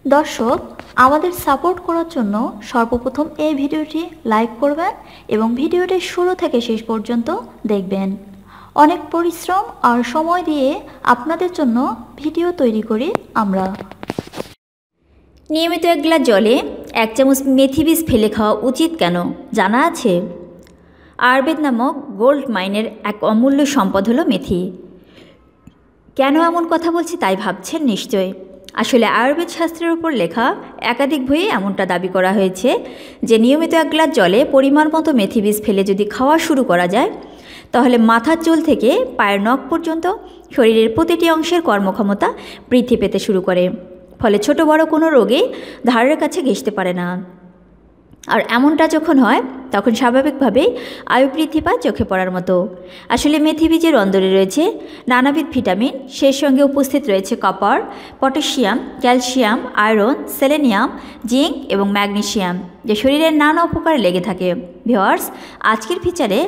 দর্শক, আমাদের সাপোর্ট করার জন্য সর্বপ্রথম এই ভিডিওটি লাইক করবেন এবং ভিডিওটি শুরু থেকে শেষ পর্যন্ত দেখবেন। অনেক পরিশ্রম আর সময় দিয়ে আপনাদের জন্য ভিডিও তৈরি করি আমরা। নিয়মিত 1 গ্লাস জলে 1 চামচ মেথি বীজ ফেলে খাওয়া উচিত কেন জানা আছে? আয়ুর্বেদ নামক গোল্ড মাইনের এক অমূল্য সম্পদ হলো মেথি। কেন এমন কথা বলছি তাই ভাবছেন নিশ্চয়। আসলে আয়ুর্বেদ শাস্ত্রের উপর লেখা একাধিক বইয়ে এমনটা দাবি করা হয়েছে যে নিয়মিত 1 গ্লাস জলে পরিমাণ মতো মেথি বীজ ফেলে যদি খাওয়া শুরু করা যায় তাহলে মাথার চুল থেকে পায়ের নখ পর্যন্ত শরীরের প্রতিটি অংশের কর্মক্ষমতা বৃদ্ধি পেতে শুরু করে। ফলে ছোট বড় কোনো রোগী ধারের কাছে ঘেঁষতে পারে না। আর এমনটা যখন হয় তখন স্বাভাবিকভাবেই আয়ু বৃদ্ধি পায় চোখে পড়ার মতো। আসলে মেথি বীজের অন্দরে রয়েছে নানাবিধ ভিটামিন, সেই সঙ্গে উপস্থিত রয়েছে copper, potassium, calcium, iron, selenium, zinc এবং ম্যাগনেসিয়াম, যা শরীরের নানা উপকারে লেগে থাকে। ভিউয়ার্স, আজকের ফিচারে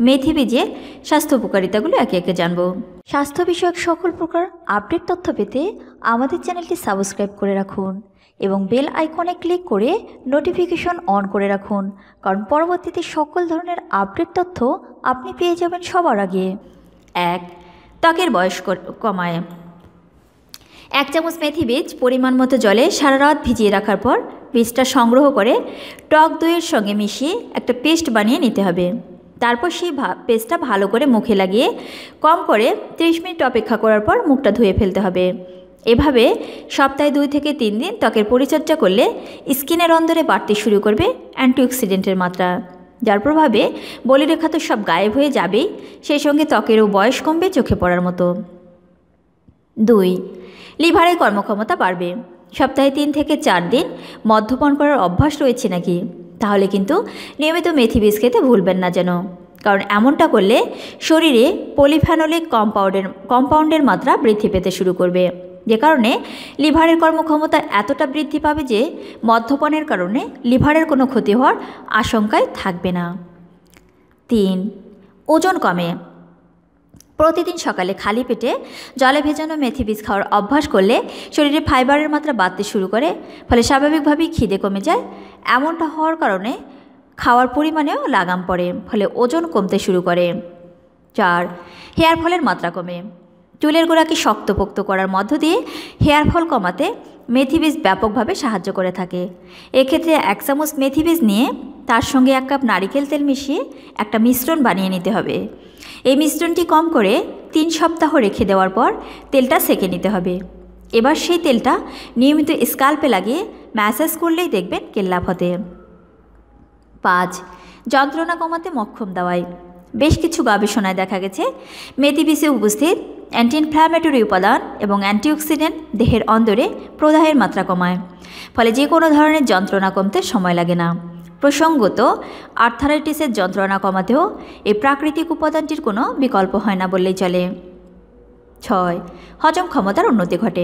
মেথি বীজের স্বাস্থ্য উপকারিতাগুলো একে একে জানব। স্বাস্থ্য বিষয়ক সকল প্রকার আপডেট তথ্য পেতে আমাদের চ্যানেলটি সাবস্ক্রাইব করে রাখুন এবং বেল আইকনে ক্লিক করে নোটিফিকেশন অন করে রাখুন, কারণ পরবর্তীতে সকল ধরনের আপডেট তথ্য আপনি পেয়ে যাবেন সবার আগে। 1. ত্বকের বয়স কমায়। 1 চামচ মেথি বীজ পরিমাণ মতো জলে সারা রাত ভিজিয়ে রাখার পর বীজটা সংগ্রহ করে টক দইয়ের সঙ্গে মিশিয়ে একটা পেস্ট বানিয়ে নিতে হবে। তারপর সেই পেস্টটা ভালো করে মুখে লাগিয়ে কম করে 30 মিনিট অপেক্ষা করার পর মুখটা ধুয়ে ফেলতে হবে। এভাবে সপ্তাহে 2 থেকে 3 দিন ত্বকের পরিচর্যা করলে স্কিনের অন্দরে বাড়তে শুরু করবে অ্যান্টিঅক্সিডেন্টের মাত্রা, যার প্রভাবে বলিরেখা তো সব গায়েব হয়ে যাবেই, সেই সঙ্গে ত্বকেরও বয়স কমবে চোখে পড়ার মতো। 2. লিভারের কর্মক্ষমতা বাড়বে। সপ্তাহে 3 থেকে 4 দিন মদ্যপান করার অভ্যাস রয়েছে নাকি? তাহলে কিন্তু নিয়মিত মেথি বীজ খেতে ভুলবেন না যেন, কারণ এমনটা করলে শরীরে পলিফেনলিক কম্পাউন্ডের মাত্রা বৃদ্ধি পেতে শুরু করবে, যে কারণে লিভারের কর্মক্ষমতা এতটা বৃদ্ধি পাবে যে মদ্যপানের কারণে লিভারের কোনো ক্ষতি হওয়ার আশঙ্কায় থাকবে না। 3. ওজন কমে। প্রতিদিন সকালে খালি পেটে জলে ভেজানো মেথি বীজ খাওয়ার অভ্যাস করলে শরীরে ফাইবারের মাত্রা বাড়তে শুরু করে, ফলে স্বাভাবিকভাবেই খিদে কমে যায়। এমনটা হওয়ার কারণে খাওয়ার পরিমাণেও লাগাম পড়ে, ফলে ওজন কমতে শুরু করে। 4. হেয়ার ফলের মাত্রা কমে। চুলের গোড়াকে শক্তপোক্ত করার মধ্য দিয়ে হেয়ার ফল কমাতে মেথি বীজ ব্যাপকভাবে সাহায্য করে থাকে। এক্ষেত্রে 1 চামচ মেথি বীজ নিয়ে তার সঙ্গে 1 কাপ নারিকেল তেল মিশিয়ে একটা মিশ্রণ বানিয়ে নিতে হবে। এই মিশ্রণটি কম করে 3 সপ্তাহ রেখে দেওয়ার পর তেলটা সেঁকে নিতে হবে। এবার সেই তেলটা নিয়মিত স্কাল্পে লাগিয়ে ম্যাসাজ করলেই দেখবেন কেল্লাফ হতে। 5. যন্ত্রণা কমাতে মক্ষম দাওয়াই। বেশ কিছু গবেষণায় দেখা গেছে মেথি বীজে উপস্থিত অ্যান্টি ইনফ্ল্যামেটরি উপাদান এবং অ্যান্টিঅক্সিডেন্ট দেহের অন্দরে প্রদাহের মাত্রা কমায়, ফলে যে কোনো ধরনের যন্ত্রণা কমতে সময় লাগে না। প্রসঙ্গত, আর্থারাইটিসের যন্ত্রণা কমাতেও এই প্রাকৃতিক উপাদানটির কোনো বিকল্প হয় না বললেই চলে। 6. হজম ক্ষমতার উন্নতি ঘটে।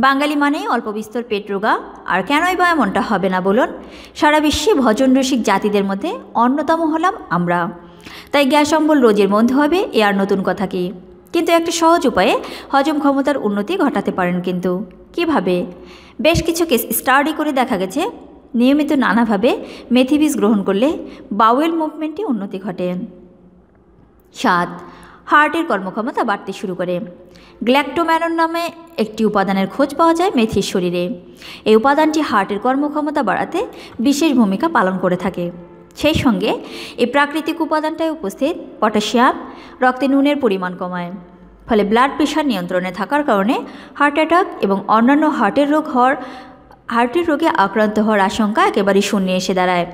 বাঙালি মানেই অল্প বিস্তর পেট রোগা, আর কেনই বা এমনটা হবে না বলুন? সারা বিশ্বে ভোজন রসিক জাতিদের মধ্যে অন্যতম হলাম আমরা, তাই গ্যাস অম্বল রোজের মধ্যে হবে এ আর নতুন কথা কি? কিন্তু একটা সহজ উপায়ে হজম ক্ষমতার উন্নতি ঘটাতে পারেন। কিন্তু কিভাবে? বেশ কিছু কেস স্টাডি করে দেখা গেছে নিয়মিত নানাভাবে মেথি বীজ গ্রহণ করলে বাউয়েল মুভমেন্টে উন্নতি ঘটে। 7. হার্টের কর্মক্ষমতা বাড়তে শুরু করে। গ্ল্যাক্টোম্যানন নামে একটি উপাদানের খোঁজ পাওয়া যায় মেথির শরীরে। এই উপাদানটি হার্টের কর্মক্ষমতা বাড়াতে বিশেষ ভূমিকা পালন করে থাকে। সেই সঙ্গে এই প্রাকৃতিক উপাদানটায় উপস্থিত পটাশিয়াম রক্তে নুনের পরিমাণ কমায়, ফলে ব্লাড প্রেশার নিয়ন্ত্রণে থাকার কারণে হার্ট অ্যাটাক এবং অন্যান্য হার্টের রোগে আক্রান্ত হওয়ার আশঙ্কা একেবারেই শূন্যে এসে দাঁড়ায়।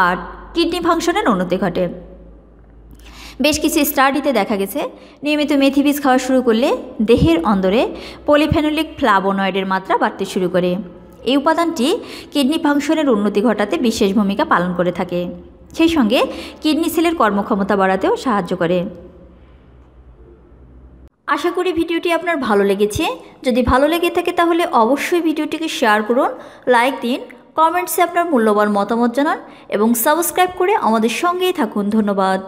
8. কিডনি ফাংশনের উন্নতি ঘটে। বেশ কিছু স্টাডিতে দেখা গেছে নিয়মিত মেথি বীজ খাওয়া শুরু করলে দেহের অন্দরে পলিফেনলিক ফ্লাভোনয়েডের মাত্রা বাড়তে শুরু করে। এই উপাদানটি কিডনি ফাংশনের উন্নতি ঘটাতে বিশেষ ভূমিকা পালন করে থাকে, সেই সঙ্গে কিডনি সেলের কর্মক্ষমতা বাড়াতেও সাহায্য করে। আশা করি ভিডিওটি আপনার ভালো লেগেছে। যদি ভালো লেগে থাকে তাহলে অবশ্যই ভিডিওটিকে শেয়ার করুন, লাইক দিন, কমেন্টসে আপনার মূল্যবান মতামত জানান এবং সাবস্ক্রাইব করে আমাদের সঙ্গেই থাকুন। ধন্যবাদ।